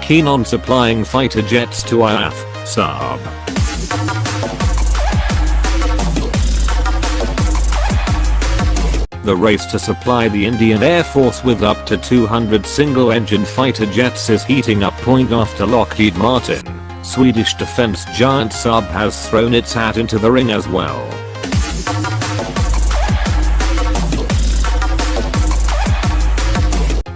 keen on supplying fighter jets to IAF SAAB. The race to supply the Indian Air Force with up to 200 single-engine fighter jets is heating up. After Lockheed Martin, Swedish defense giant Saab has thrown its hat into the ring as well.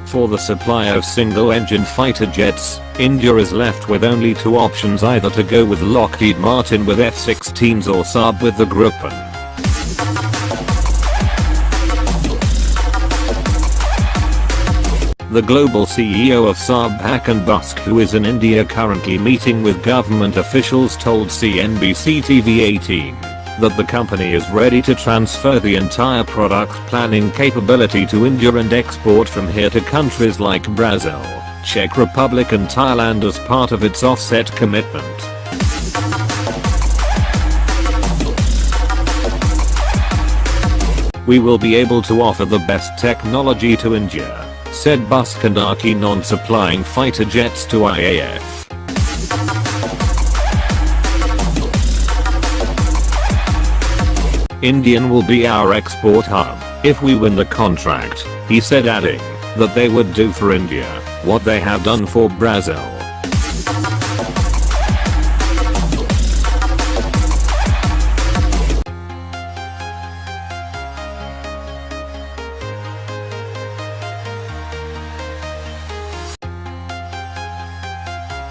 For the supply of single-engine fighter jets, India is left with only two options: either to go with Lockheed Martin with F-16s or Saab with the Gripen. The global CEO of Saab, Hakan Buskhe, who is in India currently meeting with government officials, told cnbc TV18 that the company is ready to transfer the entire product planning capability to India and export from here to countries like Brazil, Czech Republic and Thailand as part of its offset commitment. We will be able to offer the best technology to India, said Buskhe, and are keen on supplying fighter jets to IAF. Indian will be our export hub if we win the contract, he said, adding that they would do for India what they have done for Brazil.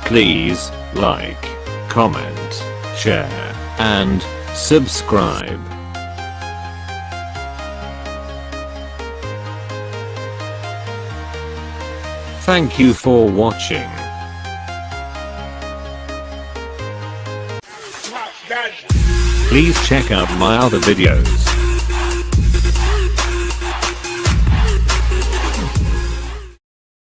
Please like, comment, share, and subscribe. Thank you for watching. Please check out my other videos.